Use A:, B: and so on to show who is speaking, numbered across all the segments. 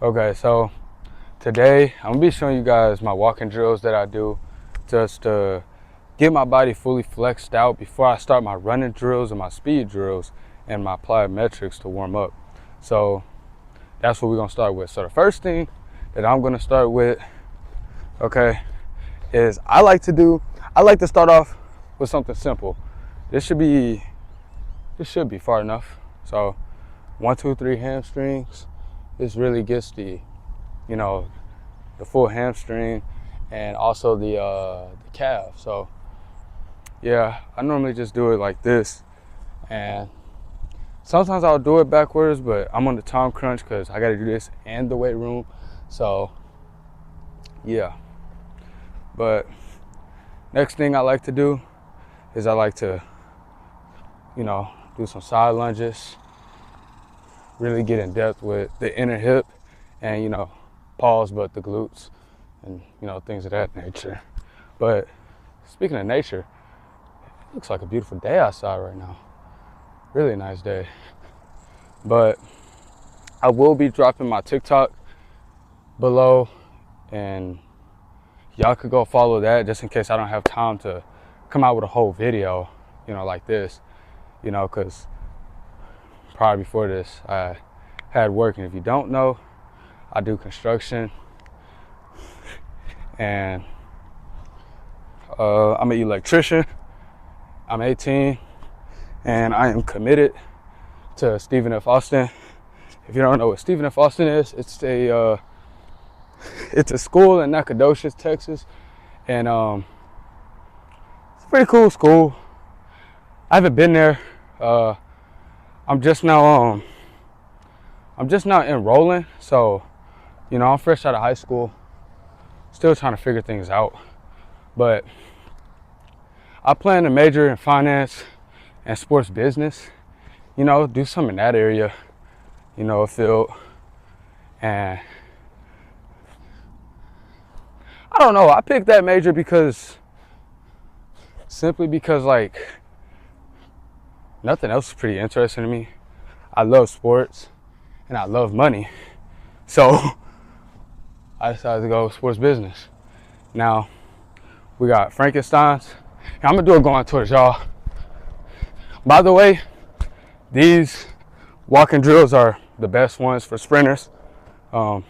A: Okay, so today I'm gonna be showing you guys my walking drills that I do just to get my body fully flexed out before I start my running drills and my speed drills and my plyometrics to warm up. So that's what we're gonna start with. So the first thing that I'm gonna start with, okay, is I like to start off with something simple. This should be far enough. So 1, 2, 3 hamstrings. This really gets the full hamstring and also the calf. So yeah, I normally just do it like this, and sometimes I'll do it backwards, but I'm on the time crunch because I got to do this and the weight room. So yeah, but next thing I like to do is I like to do some side lunges, really get in depth with the inner hip and pause but the glutes and things of that nature. But speaking of nature, it looks like a beautiful day outside right now. Really nice day. But I will be dropping my TikTok below, and y'all could go follow that just in case I don't have time to come out with a whole video, like this, because prior before this, I had work. And if you don't know, I do construction, and I'm an electrician. I'm 18, and I am committed to Stephen F. Austin. If you don't know what Stephen F. Austin is, it's a school in Nacogdoches, Texas, and it's a pretty cool school. I haven't been there. I'm just now enrolling, so I'm fresh out of high school, still trying to figure things out. But I plan to major in finance and sports business, do something in that area, field. And I don't know, I picked that major simply because like nothing else is pretty interesting to me. I love sports and I love money. So I decided to go sports business. Now we got Frankenstein's. And I'm gonna do it going towards y'all. By the way, these walking drills are the best ones for sprinters. Don't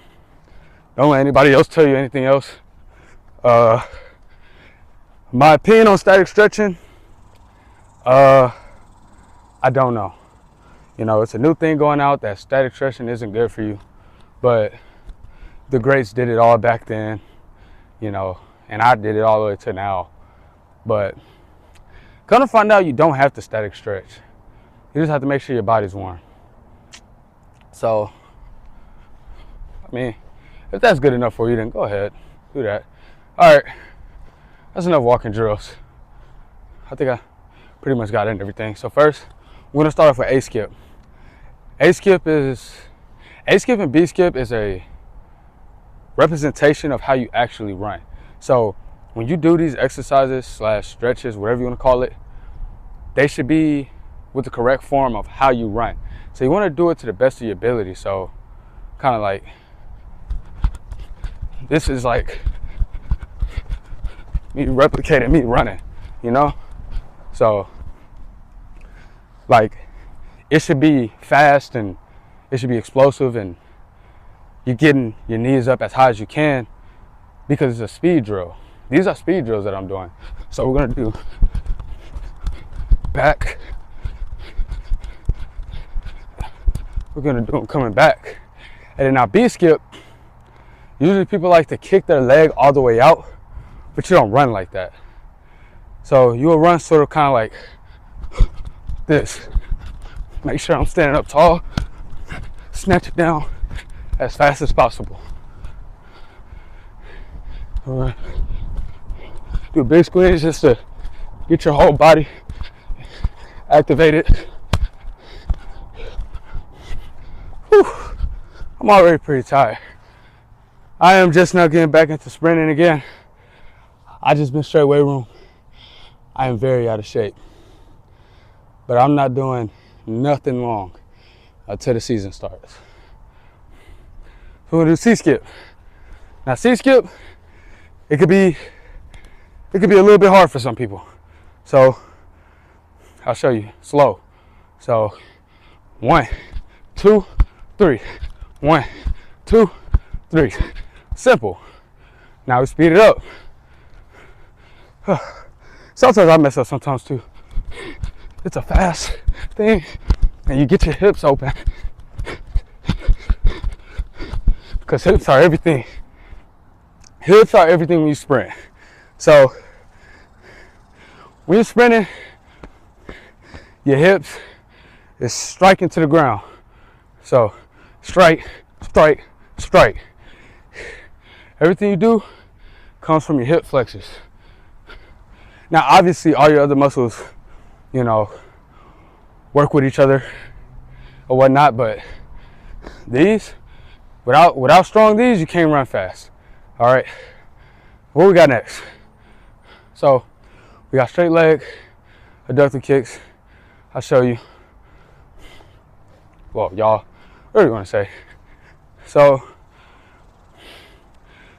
A: let anybody else tell you anything else. My opinion on static stretching, I don't know. It's a new thing going out that static stretching isn't good for you, but the greats did it all back then, and I did it all the way to now. But come to find out, you don't have to static stretch. You just have to make sure your body's warm. So, I mean, if that's good enough for you, then go ahead, do that. All right, that's enough walking drills. I think I pretty much got into everything. So first, we're gonna start off with A skip. A skip and B skip is a representation of how you actually run. So when you do these exercises / stretches, whatever you want to call it, they should be with the correct form of how you run. So you want to do it to the best of your ability. So kind of like, this is like me replicating me running, So like, it should be fast and it should be explosive, and you're getting your knees up as high as you can because it's a speed drill. These are speed drills that I'm doing. So we're gonna do back. We're gonna do them coming back. And then now B skip, usually people like to kick their leg all the way out, but you don't run like that. So you will run sort of kind of like this. Make sure I'm standing up tall, snatch it down as fast as possible. All right. Do a big squeeze just to get your whole body activated. Whew. I'm already pretty tired. I am just now getting back into sprinting again. I just been straight weight room. I am very out of shape, but I'm not doing nothing long until the season starts. So we're gonna do C-skip. Now C-skip, it could be a little bit hard for some people. So I'll show you slow. So 1, 2, 3. 1, 2, 3. Simple. Now we speed it up. Sometimes I mess up sometimes too. It's a fast thing and you get your hips open. Because hips are everything. Hips are everything when you sprint. So when you're sprinting, your hips is striking to the ground. So strike, strike, strike. Everything you do comes from your hip flexors. Now obviously all your other muscles, you know, work with each other or whatnot, but these, without strong these, you can't run fast. All right, what we got next? So we got straight leg, adductor kicks. I'll show you. Well, y'all, what are you gonna say? So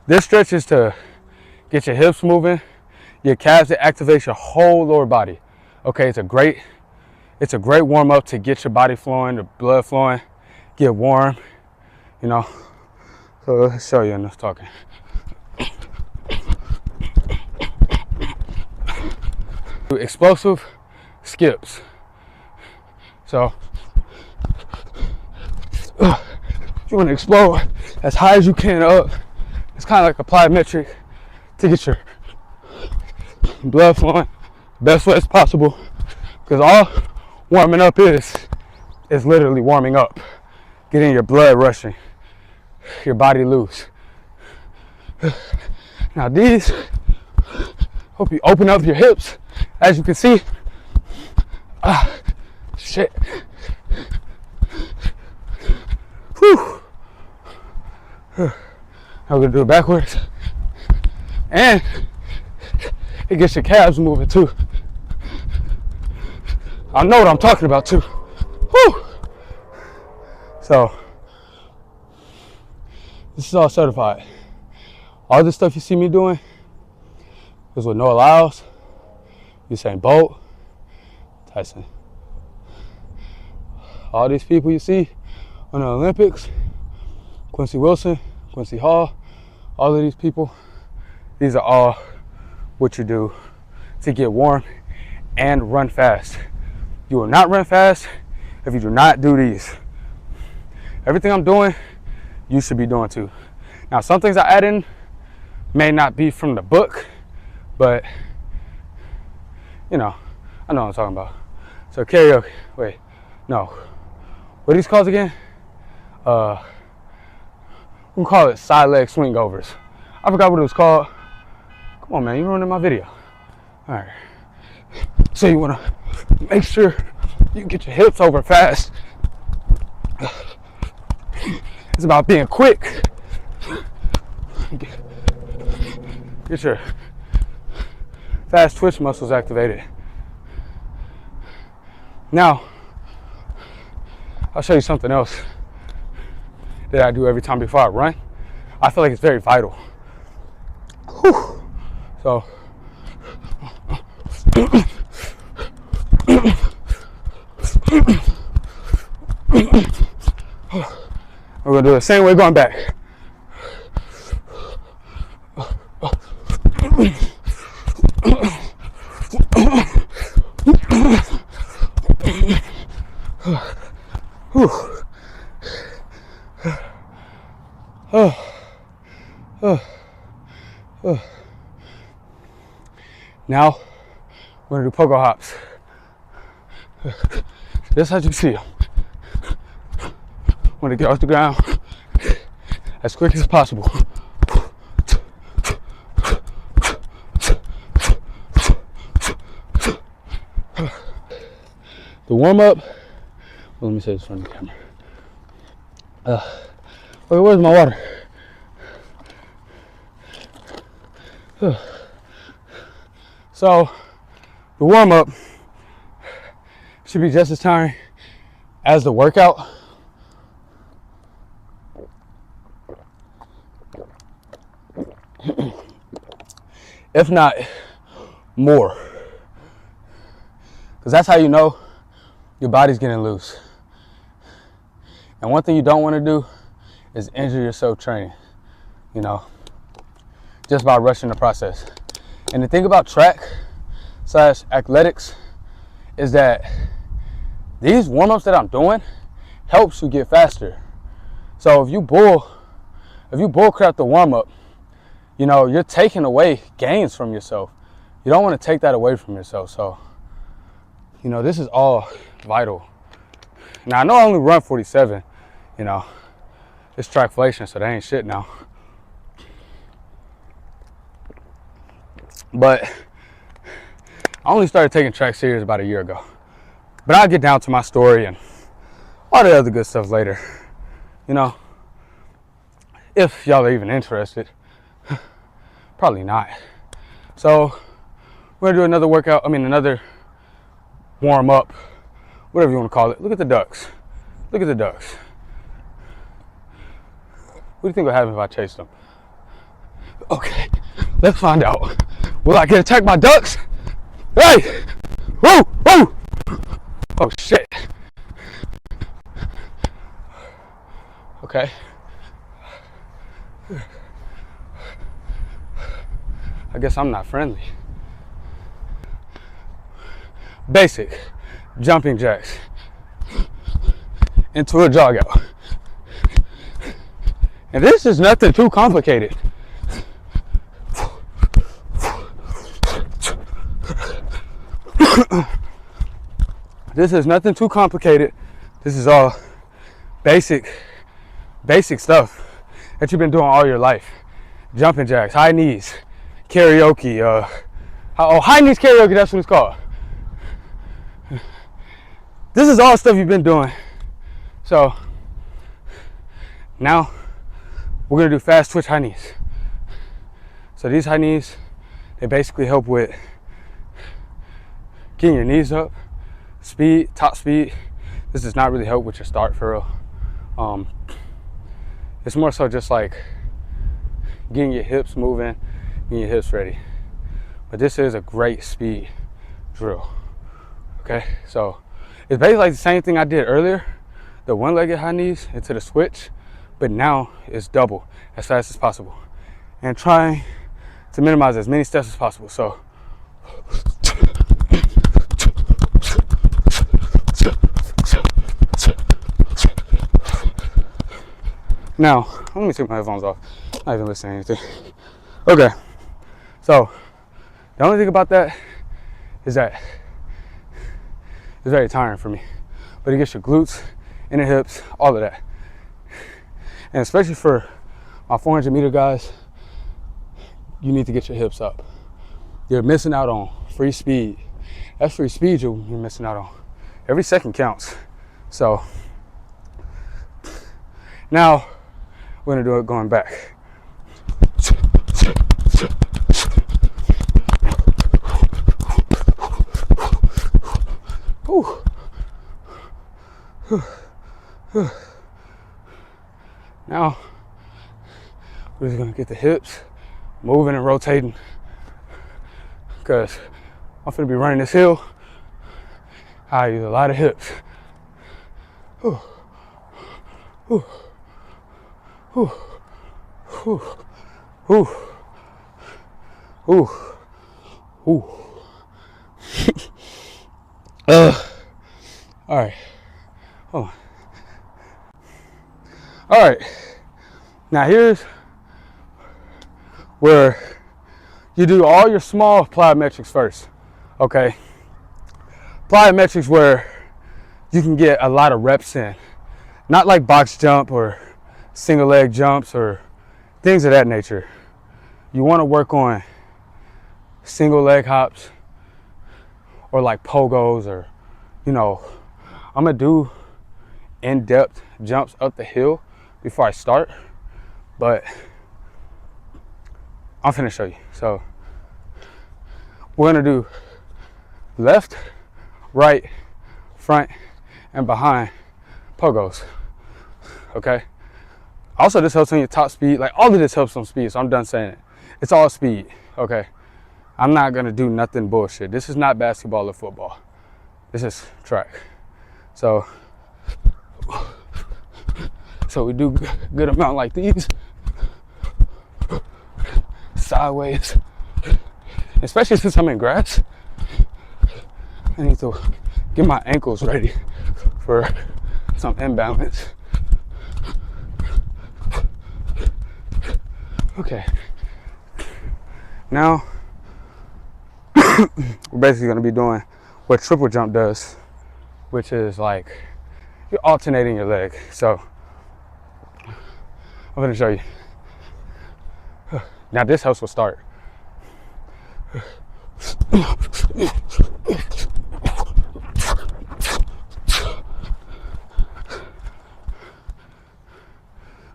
A: this stretch is to get your hips moving, your calves, to activate your whole lower body. Okay, it's a great warm up to get your body flowing, the blood flowing, get warm, you know. So let's show you enough talking. Explosive skips. So you want to explode as high as you can up. It's kind of like a plyometric to get your blood flowing the best way as possible. Because all warming up is literally warming up, getting your blood rushing, your body loose. Now these, hope you open up your hips. As you can see, shit. Whew. Now we're gonna do it backwards. And it gets your calves moving too. I know what I'm talking about too. Whew. So, this is all certified. All this stuff you see me doing is with Noah Lyles, Usain Bolt, Tyson. All these people you see on the Olympics, Quincy Wilson, Quincy Hall, all of these people, these are all what you do to get warm and run fast. You will not run fast if you do not do these. Everything I'm doing, you should be doing too. Now, some things I add in may not be from the book, but you know, I know what I'm talking about. So karaoke, wait, no. What are these called again? We call it side leg swing overs. I forgot what it was called. Come on, man, you ruining my video. All right. So you wanna make sure you get your hips over fast. It's about being quick. Get your fast twitch muscles activated. Now, I'll show you something else that I do every time before I run. I feel like it's very vital. Whew. So, we're gonna do it the same way going back. Now we're gonna do pogo hops. Just as you see them. Want to get off the ground as quick as possible. The warm up. Well, let me say this from the camera. Wait, where's my water? So, the warm up should be just as tiring as the workout. if not more. Because that's how you know your body's getting loose. And one thing you don't want to do is injure yourself training, you know, just by rushing the process. And the thing about track / athletics is that these warm-ups that I'm doing helps you get faster. So if you bull crap the warm-up, you know, you're taking away gains from yourself. You don't want to take that away from yourself. So, you know, this is all vital. Now, I know I only run 47, you know. It's trackflation, so that ain't shit now. But I only started taking track serious about a year ago. But I'll get down to my story and all the other good stuff later. You know, if y'all are even interested. Probably not. So we're gonna do another workout, another warm up, whatever you want to call it. Look at the ducks. Look at the ducks. What do you think will happen if I chase them? Okay, let's find out. Will I get attacked by ducks? Hey! Woo! Woo! Oh shit. Okay. I guess I'm not friendly. Basic jumping jacks into a jog out. And this is nothing too complicated. This is nothing too complicated. This is all basic stuff that you've been doing all your life. Jumping jacks, high knees, karaoke, high knees karaoke, that's what it's called. This is all stuff you've been doing. So now we're gonna do fast twitch high knees. So these high knees, they basically help with getting your knees up, speed, top speed. This does not really help with your start for real. It's more so just like getting your hips moving, getting your hips ready. But this is a great speed drill. Okay, so it's basically like the same thing I did earlier, the one-legged high knees into the switch, but now it's double as fast as possible. And trying to minimize as many steps as possible. So now, let me take my headphones off. Not even listening to anything. Okay, so the only thing about that is that it's very tiring for me. But it gets your glutes, inner hips, all of that. And especially for my 400 meter guys, you need to get your hips up. You're missing out on free speed. That's free speed you're missing out on. Every second counts. So now we're gonna do it going back. Now we're just gonna get the hips moving and rotating, because I'm gonna be running this hill. I use a lot of hips. Ooh. Ooh. Ooh. Ooh. Ooh. Ooh. Ooh. All right. Hold on. All right. Now here's where you do all your small plyometrics first. Okay. Plyometrics where you can get a lot of reps in. Not like box jump or single leg jumps or things of that nature. You want to work on single leg hops or like pogos, or, you know, I'm going to do in-depth jumps up the hill before I start, but I'm finna show you. So we're gonna do left, right, front, and behind pogos. Okay. Also, this helps on your top speed. Like, all of this helps on speed, so I'm done saying it. It's all speed. Okay. I'm not gonna do nothing bullshit. This is not basketball or football. This is track. So we do good amount like these, sideways, especially since I'm in grass. I need to get my ankles ready for some imbalance. Okay, now we're basically gonna be doing what triple jump does, which is like you're alternating your leg. So I'm gonna show you. Now this helps with start. I'm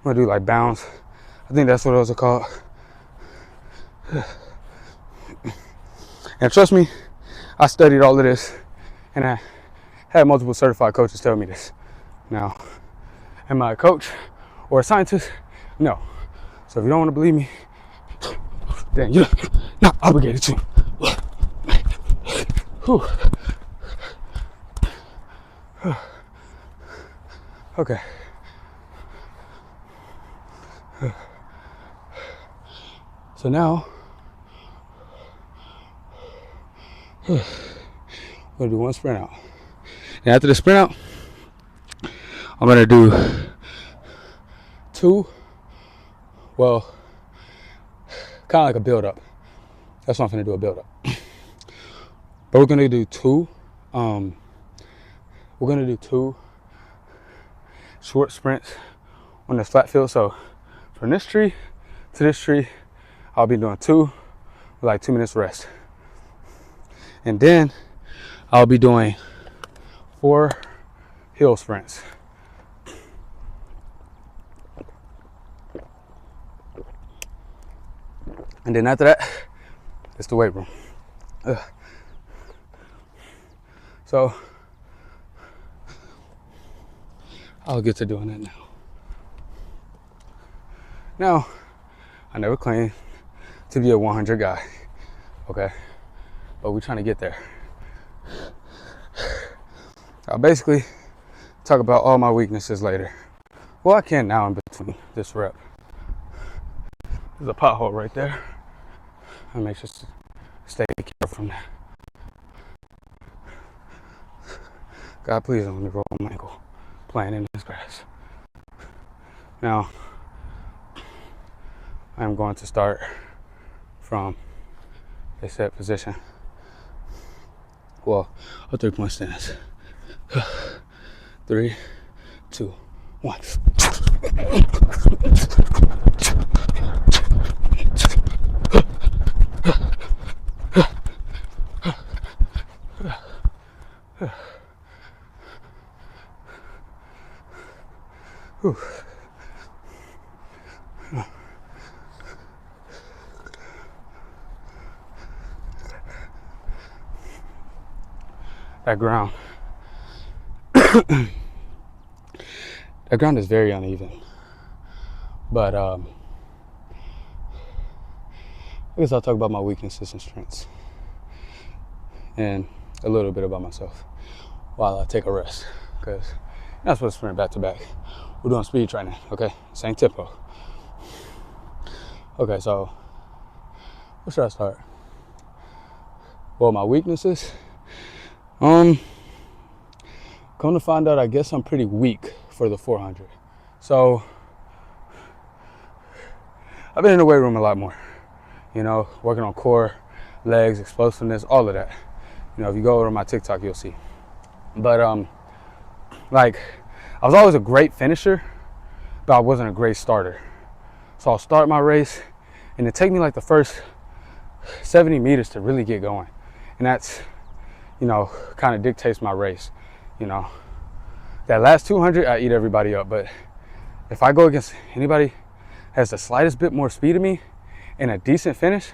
A: gonna do like bounds. I think that's what those are called. And trust me, I studied all of this and I had multiple certified coaches tell me this. Now, am I a coach or a scientist? No. So if you don't want to believe me, then you're not obligated to. Whew. Okay. So now, we're gonna do one sprint out. And after the sprint out, I'm gonna do two, well, kind of like a build up. That's what I'm gonna do, a build up. But we're gonna do two short sprints on this flat field. So from this tree to this tree, I'll be doing two with like 2 minutes rest. And then I'll be doing 4 hill sprints. And then after that, it's the weight room. So I'll get to doing that now. Now, I never claimed to be a 100 guy, okay? But we're trying to get there. I'll basically talk about all my weaknesses later. Well, I can now in between this rep. There's a pothole right there. I make sure to stay careful from that. God, please don't let me roll my ankle playing in this grass. Now, I'm going to start from a set position. Well, a 3-point stance. 3, 2, 1. That ground. That ground is very uneven. But I guess I'll talk about my weaknesses and strengths. And a little bit about myself while I take a rest. Because you're not supposed to sprint back to back. We're doing speed training, okay? Same tempo. Okay, so where should I start? Well, my weaknesses. Come to find out, I guess I'm pretty weak for the 400. So I've been in the weight room a lot more, you know, working on core, legs, explosiveness, all of that. You know, if you go over to my TikTok, you'll see. But like, I was always a great finisher, but I wasn't a great starter. So I'll start my race and it take me like the first 70 meters to really get going. And that's, you know, kind of dictates my race. You know, that last 200, I eat everybody up. But if I go against anybody has the slightest bit more speed than me and a decent finish,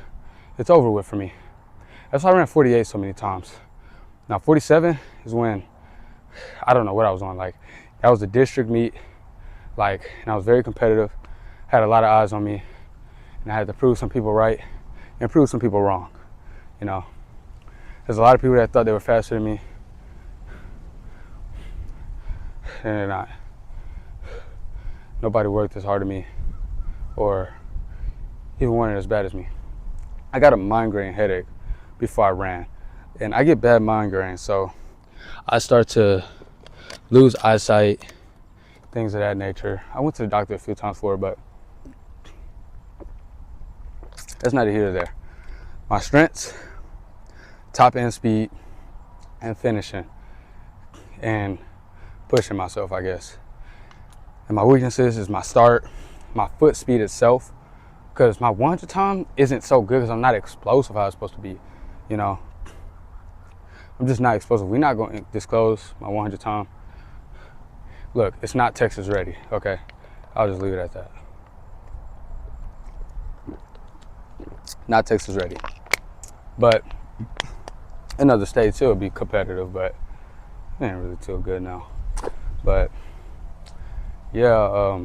A: it's over with for me. That's why I ran 48 so many times. Now 47 is when, I don't know what I was on. Like, that was the district meet. Like, and I was very competitive, had a lot of eyes on me, and I had to prove some people right and prove some people wrong. You know, there's a lot of people that thought they were faster than me, and they're not. Nobody worked as hard as me, or even wanted as bad as me. I got a migraine headache before I ran, and I get bad migraines, so I start to lose eyesight, things of that nature. I went to the doctor a few times for it, but that's neither here nor there. My strengths, top end speed, and finishing, and pushing myself, I guess. And my weaknesses is my start, my foot speed itself, because my 100 time isn't so good because I'm not explosive how it's supposed to be, you know. I'm just not explosive. We're not going to disclose my 100 time. Look, it's not Texas ready, okay? I'll just leave it at that. Not Texas ready. But in other states, it would be competitive, but it ain't really too good now. But yeah,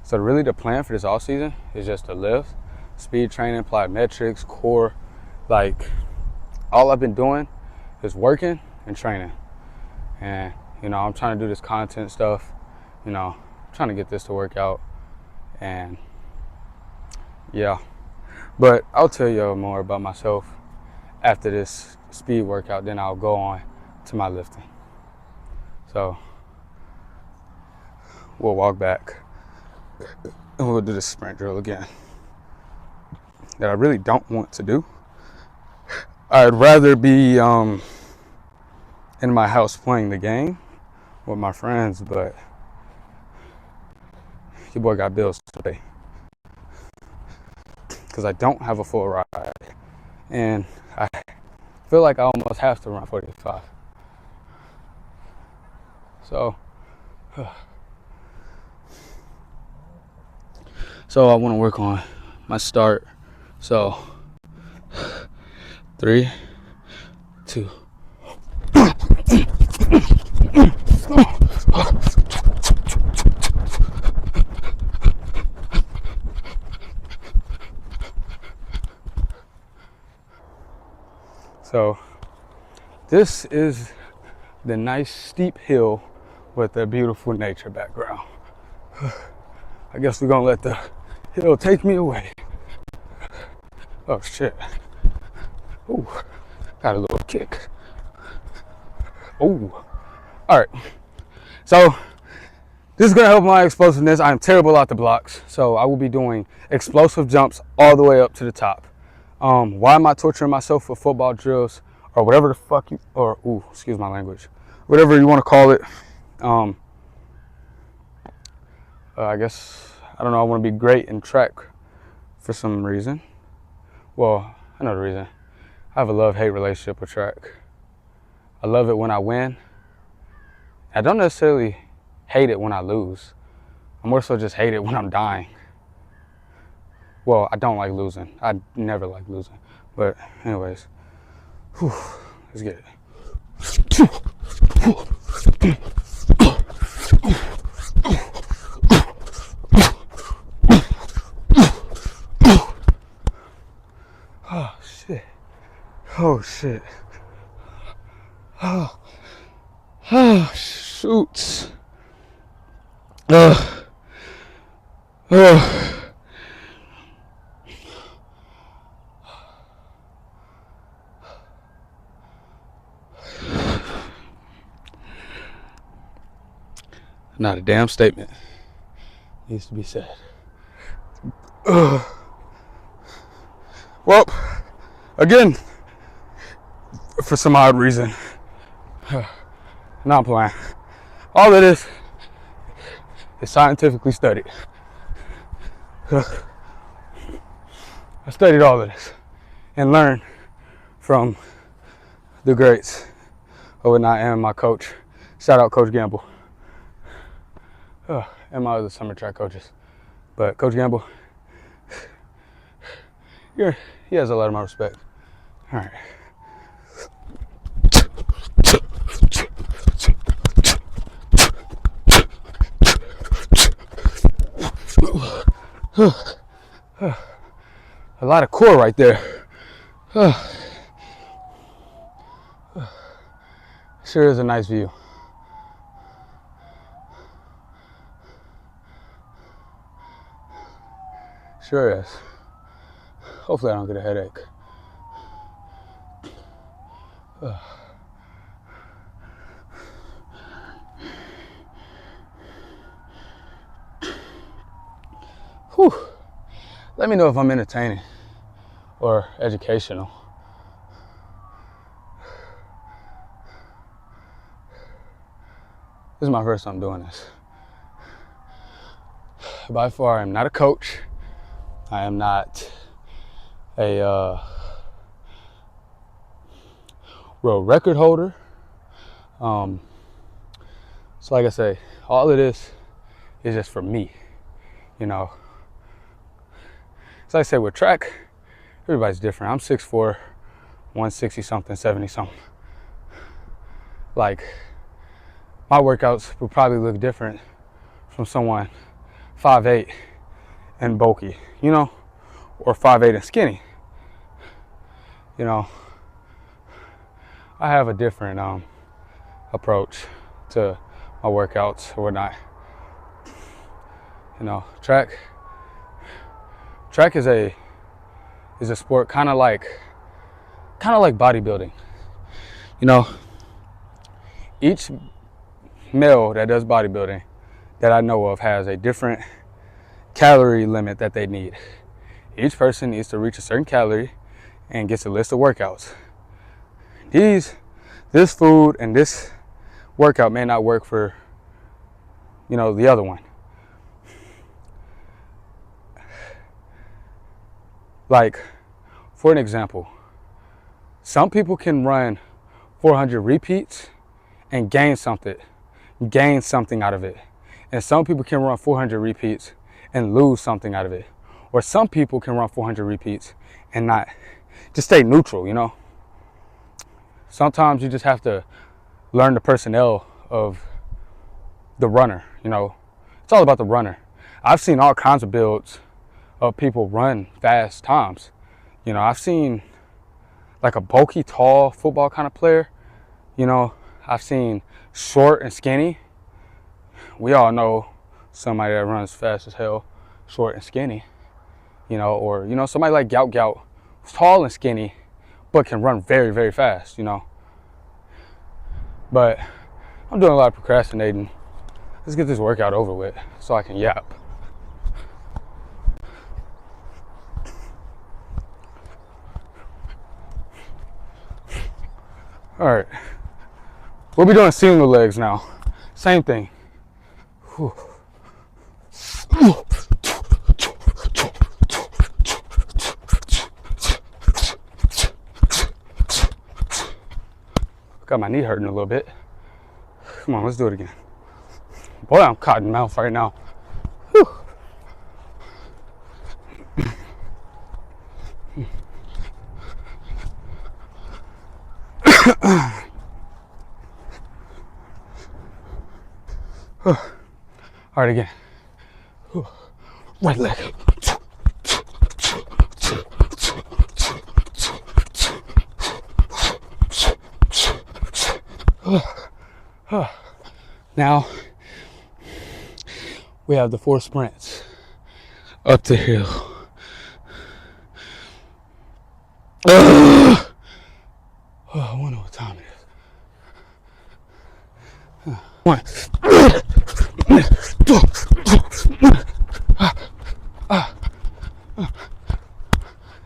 A: so really the plan for this off season is just to lift, speed training, plyometrics, core. Like, all I've been doing is working and training. And, you know, I'm trying to do this content stuff, you know, trying to get this to work out. And yeah, but I'll tell you more about myself after this speed workout, then I'll go on to my lifting. So we'll walk back and we'll do the sprint drill again that I really don't want to do. I'd rather be in my house playing the game with my friends, but your boy got bills to pay because I don't have a full ride, and I feel like I almost have to run 45. So I want to work on my start. So 3, 2. So this is the nice steep hill with a beautiful nature background. I guess we're gonna let the hill take me away. Oh shit. Ooh, got a little kick. Ooh. Alright. So this is gonna help my explosiveness. I'm terrible at the blocks, so I will be doing explosive jumps all the way up to the top. Why am I torturing myself for football drills or whatever the fuck excuse my language, whatever you want to call it? I guess, I don't know, I want to be great in track for some reason. Well, I know the reason. I have a love-hate relationship with track. I love it when I win. I don't necessarily hate it when I lose. I more so just hate it when I'm dying. Well, I don't like losing. I never like losing. But anyways, let's get it. Oh shit. Oh shit. Oh shoots. Not a damn statement needs to be said. Well, again, for some odd reason, not playing. All of this is scientifically studied. I studied all of this and learned from the greats of what I am, my coach. Shout out Coach Gamble. And my other summer track coaches. But Coach Gamble, he has a lot of my respect. All right. A lot of core right there. Sure is a nice view. Sure is. Hopefully I don't get a headache. Whew. Let me know if I'm entertaining or educational. This is my first time doing this. By far, I'm not a coach. I am not a world record holder. So like I say, all of this is just for me, you know. So like I say, with track, everybody's different. I'm 6'4", 160 something, 70 something. Like, my workouts will probably look different from someone 5'8" and bulky, you know, or 5'8" and skinny. You know, I have a different approach to my workouts or whatnot. You know, track is a sport kind of like bodybuilding. You know, each male that does bodybuilding that I know of has a different calorie limit that they need. Each person needs to reach a certain calorie and gets a list of workouts. This food and this workout may not work for, you know, the other one. Like, for an example, some people can run 400 repeats and gain something out of it. And some people can run 400 repeats and lose something out of it. Or some people can run 400 repeats and not, just stay neutral, you know? Sometimes you just have to learn the personnel of the runner, you know? It's all about the runner. I've seen all kinds of builds of people run fast times. You know, I've seen like a bulky, tall football kind of player. You know, I've seen short and skinny. We all know somebody that runs fast as hell, short and skinny. You know, or, you know, somebody like Gout, who's tall and skinny, but can run very, very fast, you know. But I'm doing a lot of procrastinating. Let's get this workout over with so I can yap. All right, we'll be doing single legs now. Same thing. Whew. Got my knee hurting a little bit. Come on, let's do it again. Boy, I'm cotton mouth right now. Whew. All right, again. Right leg. Now we have the 4 sprints up the hill. I wonder what time it is. 1.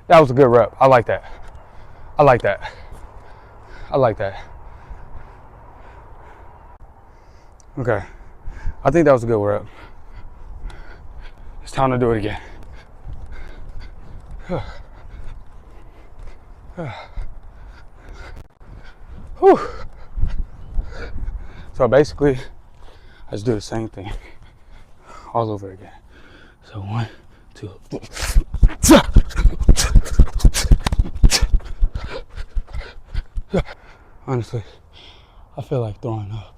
A: That was a good rep. I like that. Okay. I think that was a good rep. It's time to do it again. Whew. So basically, I just do the same thing all over again. So 1, 2, 3. Honestly, I feel like throwing up.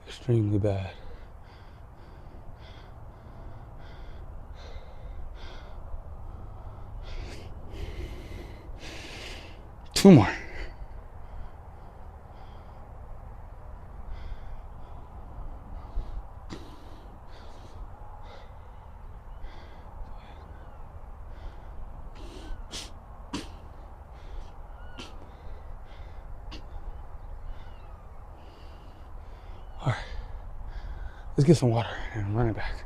A: Extremely bad. 2 more. All right, let's get some water and run it back.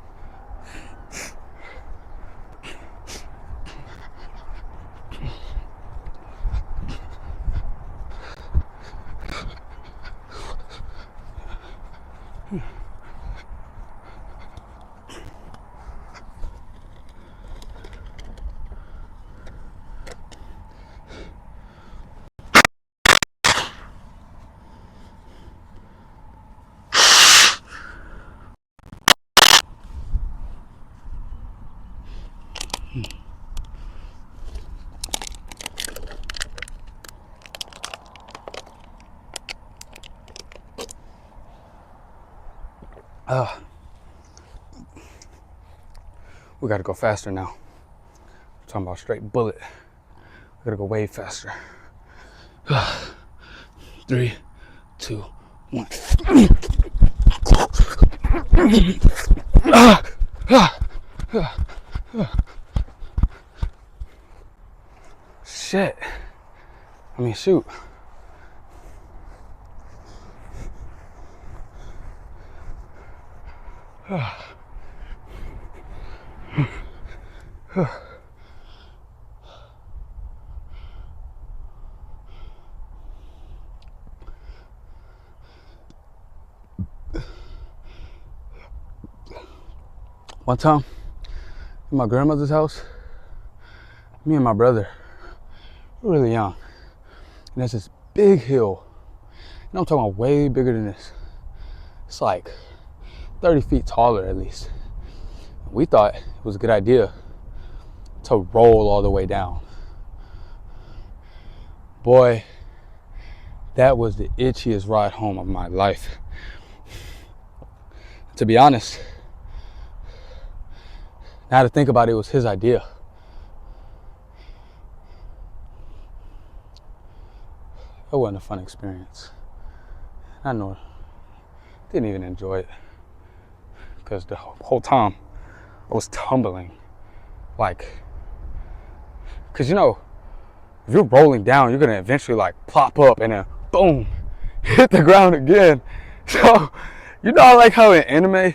A: We gotta go faster now. I'm talking about straight bullet. We gotta go way faster. 3, 2, 1. Shit. I mean, shoot. One time, in my grandmother's house, me and my brother, we were really young. And there's this big hill. And I'm talking about way bigger than this. It's like 30 feet taller at least. We thought it was a good idea to roll all the way down. Boy, that was the itchiest ride home of my life. To be honest, now to think about it, it was his idea. It wasn't a fun experience. I know, didn't even enjoy it. Because the whole time I was tumbling. Like, because you know, if you're rolling down, you're gonna eventually like plop up and then boom, hit the ground again. So, you know, like how in anime,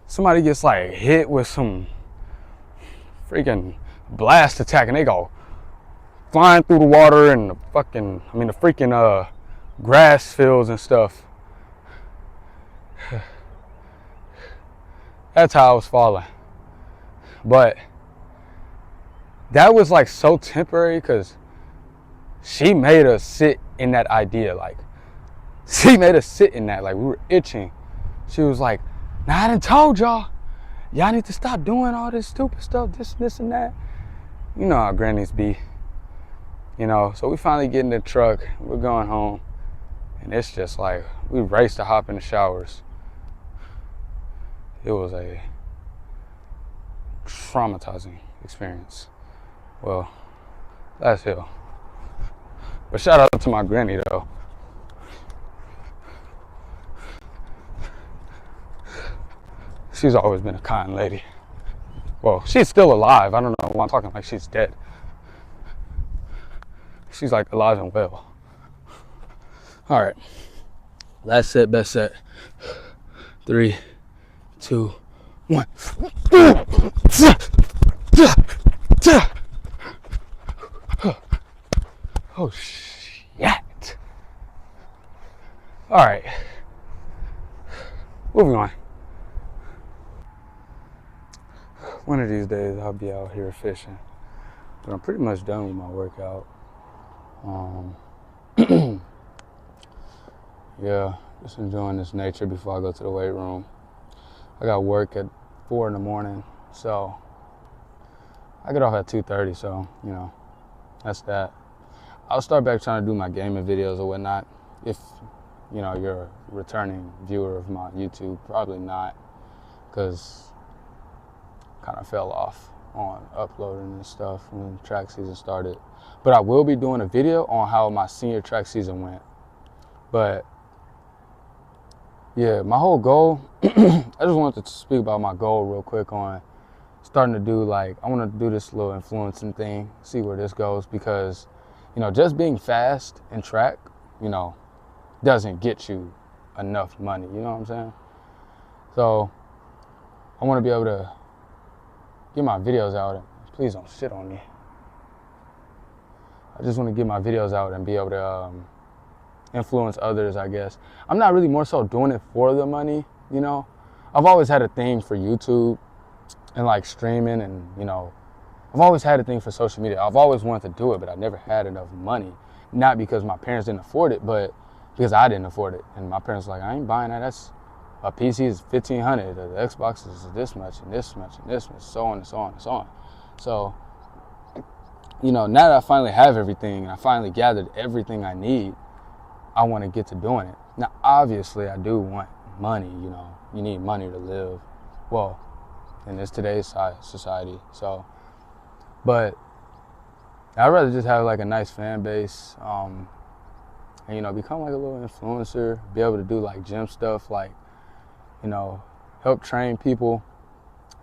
A: somebody gets like hit with some freaking blast attack and they go flying through the water and the freaking grass fields and stuff. That's how I was falling. But that was like so temporary because she made us sit in that idea. Like, she made us sit in that. Like, we were itching. She was like, "Nah, I done told y'all need to stop doing all this stupid stuff, this and that." You know how grannies be. You know, so we finally get in the truck. We're going home. And it's just like, we raced to hop in the showers. It was a traumatizing experience. Well, that's hell. But shout out to my granny though. She's always been a kind lady. Well, she's still alive. I don't know why I'm talking like she's dead. She's like alive and well. All right. Last set, best set. 3, 2, 1. Oh, shit. All right. Moving on. One of these days I'll be out here fishing. But I'm pretty much done with my workout. Yeah, just enjoying this nature before I go to the weight room. I got work at 4 in the morning, so I get off at 2:30, so, you know, that's that. I'll start back trying to do my gaming videos or whatnot. If, you know, you're a returning viewer of my YouTube, probably not, because kind of fell off on uploading and stuff when track season started. But I will be doing a video on how my senior track season went. But yeah, my whole goal, I just wanted to speak about my goal real quick on starting to do I want to do this little influencing thing, see where this goes, because, just being fast in track, doesn't get you enough money, you know what I'm saying? So I want to be able to get my videos out, and please don't shit on me. I just want to get my videos out and be able to influence others, I guess. I'm not really more so doing it for the money, I've always had a thing for YouTube and streaming, and I've always had a thing for social media. I've always wanted to do it, but I never had enough money. Not because my parents didn't afford it, but because I didn't afford it. And my parents were like, I ain't buying that. That's a PC is $1,500. The Xbox is this much and this much and this much, so on and so on and so on. So, now that I finally have everything and I finally gathered everything I need, I want to get to doing it. Now, obviously, I do want money. You need money to live. Well, in this today's society. So, but I'd rather just have a nice fan base, and become a little influencer, be able to do gym stuff, help train people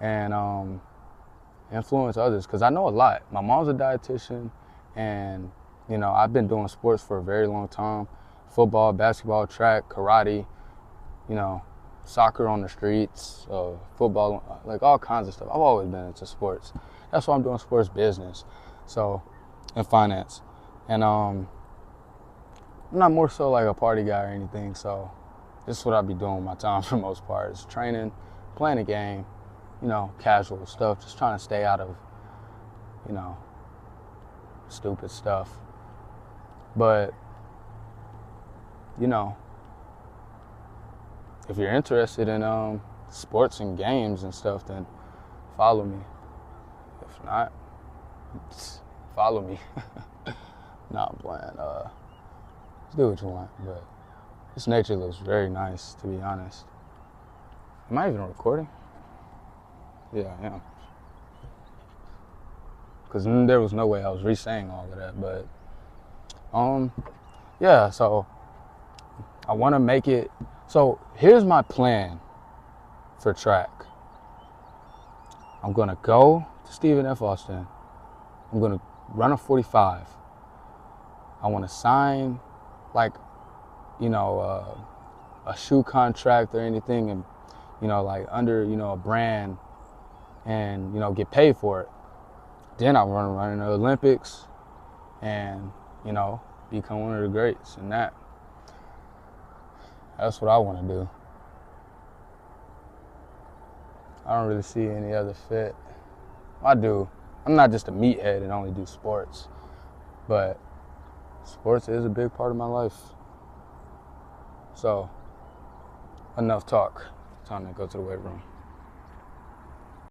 A: and influence others, because I know a lot. My mom's a dietitian, and I've been doing sports for a very long time: football, basketball, track, karate, soccer on the streets, football, all kinds of stuff. I've always been into sports. That's why I'm doing sports business, and finance. And I'm not more so a party guy or anything, so this is what I be doing with my time for the most part, is training, playing a game, casual stuff, just trying to stay out of, stupid stuff. But, if you're interested in sports and games and stuff, then follow me. If not, follow me. Nah, I'm playing. Do what you want, but this nature looks very nice, to be honest. Am I even recording? Yeah, I am. Because there was no way I was re-saying all of that, but yeah, so I want to make it. So here's my plan for track. I'm going to go to Stephen F. Austin. I'm going to run a 45. I want to sign a shoe contract or anything, and under a brand, and get paid for it. Then I want to run in the Olympics and become one of the greats in that. That's what I want to do. I don't really see any other fit. I do. I'm not just a meathead and only do sports, but sports is a big part of my life. So, enough talk. Time to go to the weight room.